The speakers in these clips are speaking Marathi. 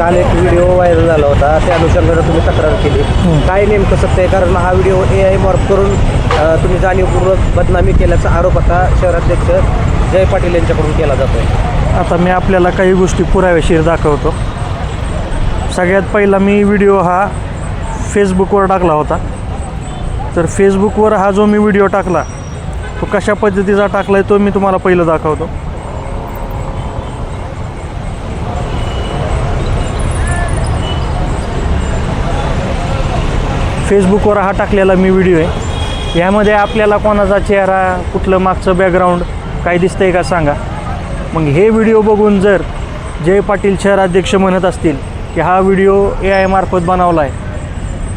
काल एक व्हिडिओ व्हायरल झाला होता, त्या अनुषंगानं तुम्ही तक्रार केली. काय नेमकं सत्य आहे? कारण हा व्हिडिओ AI मॉर्फ करून तुम्ही जाणीवपूर्वक बदनामी केल्याचा आरोप आता शहराध्यक्ष जय पाटील यांच्याकडून केला जातो आहे. आता मी आपल्याला काही गोष्टी पुराव्याशीर दाखवतो. सगळ्यात पहिला मी व्हिडिओ हा फेसबुकवर टाकला होता. तर फेसबुकवर हा जो मी व्हिडिओ टाकला तो कशा पद्धतीचा टाकला आहे तो मी तुम्हाला पहिलं दाखवतो. फेसबुकवर हा टाकलेला मी व्हिडिओ आहे. यामध्ये आपल्याला कोणाचा चेहरा, कुठलं मागचं बॅकग्राऊंड काय दिसतंय का सांगा. मग हे व्हिडिओ बघून जर जय पाटील शहराध्यक्ष म्हणत असतील की हा व्हिडिओ AI मार्फत बनवला आहे,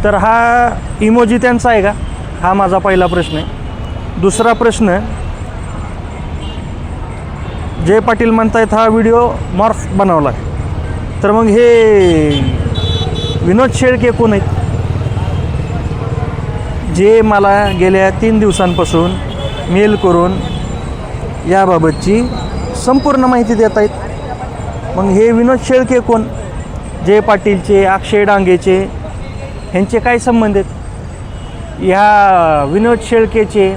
तर हा इमोजी त्यांचा आहे का? हा माझा पहिला प्रश्न आहे. दुसरा प्रश्न, जय पाटील म्हणतायत हा व्हिडिओ मॉर्फ बनवला आहे, तर मग हे विनोद शेळके कोण आहेत जे मला गेल्या 3 दिवसांपासून मेल करून याबाबतची संपूर्ण माहिती देत आहेत? मग हे विनोद शेळके कोण? जय पाटीलचे, अक्षय डांगेचे ह्यांचे काय संबंध आहेत? ह्या विनोद शेळकेचे,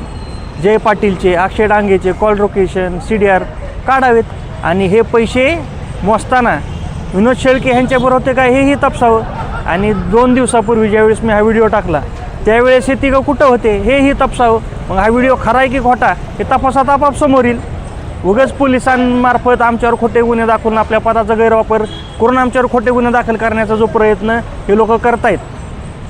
जय पाटीलचे, अक्षय डांगेचे कॉल लोकेशन CDR काढावेत आणि हे पैसे मोजताना विनोद शेळके ह्यांच्याबरोबर होते का हेही तपासावं. आणि 2 दिवसापूर्वी ज्यावेळेस मी हा व्हिडिओ टाकला त्यावेळेस हे तिघं कुठं होते हेही तपासावं. मग हा व्हिडिओ खरा आहे की खोटा हे तपासात आपाप समोर येईल. उगाच पोलिसांमार्फत आमच्यावर खोटे गुन्हे दाखवून आपल्या पदाचा गैरवापर करून आमच्यावर खोटे गुन्हे दाखल करण्याचा जो प्रयत्न हे लोक करतायत,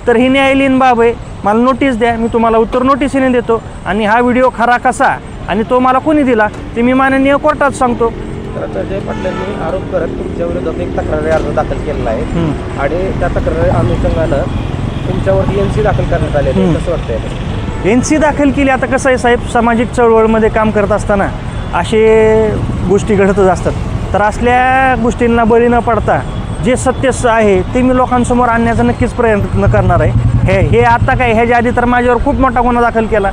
तर ही न्यायालयीन बाब आहे. मला नोटीस द्या, मी तुम्हाला उत्तर नोटीसीने देतो. आणि हा व्हिडिओ खरा कसा आणि तो मला कोणी दिला ते मी माननीय कोर्टात सांगतो. तर आता जय पाटलांनी आरोप करत तुमच्या विरोधात एक तक्रारी अर्ज दाखल केलेला आहे आणि त्या तक्रारी अनुषंगानं तुमच्यावरती NC दाखल करण्यात आले. कसं वाटतंय? NC दाखल केली. आता कसं आहे साहेब, सामाजिक चळवळीमध्ये काम करत असताना असे गोष्टी घडतच असतात. तर असल्या गोष्टींना बळी न पडता जे सत्य आहे ते मी लोकांसमोर आणण्याचा नक्कीच प्रयत्न करणार आहे. हे आता काय, ह्याच्या आधी तर माझ्यावर खूप मोठा गुन्हा दाखल केला,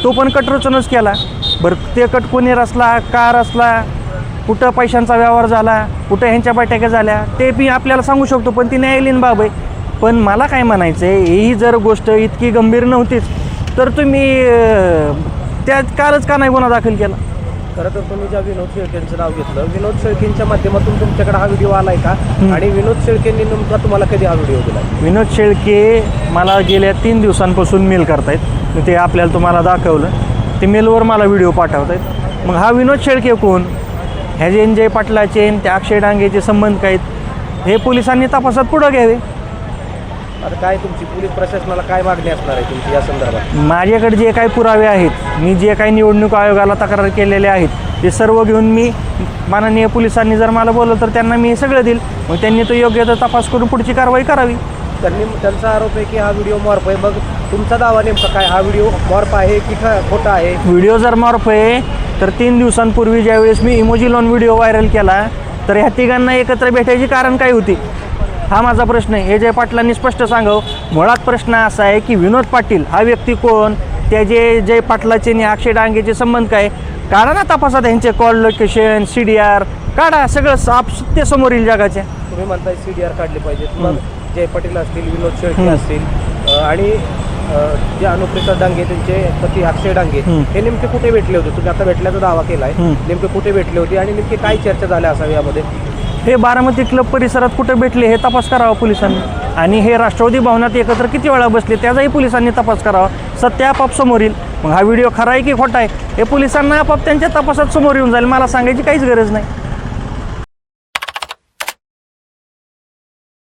तो पण कटरचूनच केला. बरं ते कट कोणी रचला, का रचला, कुठं पैशांचा व्यवहार झाला, कुठं ह्यांच्या बैठका झाल्या ते मी आपल्याला सांगू शकतो, पण ती न्यायालयीन बाब आहे. पण मला काय म्हणायचं आहे, ही जर गोष्ट इतकी गंभीर नव्हतीच तर तुम्ही त्या कालच का नाही गुन्हा दाखल केला? खरं तर तुम्ही ज्या विनोद शेळकेंचं नाव घेतलं, विनोद शेळकेंच्या माध्यमातून तुमच्याकडे हा व्हिडिओ आलाय का? आणि विनोद शेळकेंनी नेमका तुम्हाला कधी हा व्हिडिओ दिला? विनोद शेळके मला गेल्या 3 दिवसांपासून मेल करतायत. ते आपल्याला तुम्हाला दाखवलं, ते मेलवर मला व्हिडिओ पाठवत आहेत. मग हा विनोद शेळके कोण? ह्याचे जय पाटलाचे त्या अक्षय डांगेचे संबंध काय आहेत हे पोलिसांनी तपासात पुढं घ्यावे. आता काय तुमची पोलीस प्रशासनाला काय मागणी असणार आहे तुमची या संदर्भात? माझ्याकडे जे काही पुरावे आहेत, मी जे काही निवडणूक आयोगाला तक्रार केलेले आहेत ते सर्व घेऊन मी माननीय पोलिसांनी जर मला बोललं तर त्यांना मी सगळं देईल. मग त्यांनी तो योग्य तपास करून पुढची कारवाई करावी. त्यांचा आरोप आहे की हा व्हिडिओ मॉर्फ आहे. मग तुमचा दावा नेमका काय? हा व्हिडिओ मॉर्फ आहे की खोटा आहे? व्हिडिओ जर मॉर्फ आहे तर 3 दिवसांपूर्वी ज्यावेळेस मी इमोजी लावून व्हिडिओ व्हायरल केला तर ह्या तिघांना एकत्र भेटायची कारण काय होती? हा माझा प्रश्न आहे. हे जय पाटलांनी स्पष्ट सांगावं. मुळात प्रश्न असा आहे की विनोद पाटील हा व्यक्ती कोण, त्याचे जय पाटलाचे आणि अक्षय डांगेचे संबंध काय? काढा ना तपासात ह्यांचे कॉल लोकेशन CDR काढा, सगळं सत्य समोर येईल जगाच्या. तुम्ही म्हणताय CDR काढले पाहिजेत. मग जय पाटील असतील, विनोद शेळके असतील आणि जे अनुप्रसाद डांगे त्यांचे पती अक्षय डांगे हे नेमके कुठे भेटले होते? तुम्ही आता भेटल्याचा दावा केलाय, नेमके कुठे भेटले होते आणि नेमके काय चर्चा झाल्या असावी यामध्ये? हे बारामती क्लब परिसरात कुठे भेटले हे तपास करावा पोलिसांनी. आणि हे राष्ट्रवादी भवनात एकत्र किती वेळा बसले त्याचाही पोलिसांनी तपास करावा. सत्य आपाप समोर येईल. मग हा व्हिडिओ खरा आहे की खोटा आहे हे पोलिसांना आपाप त्यांच्या तपासात समोर येऊन जाईल. मला सांगायची काहीच गरज नाही.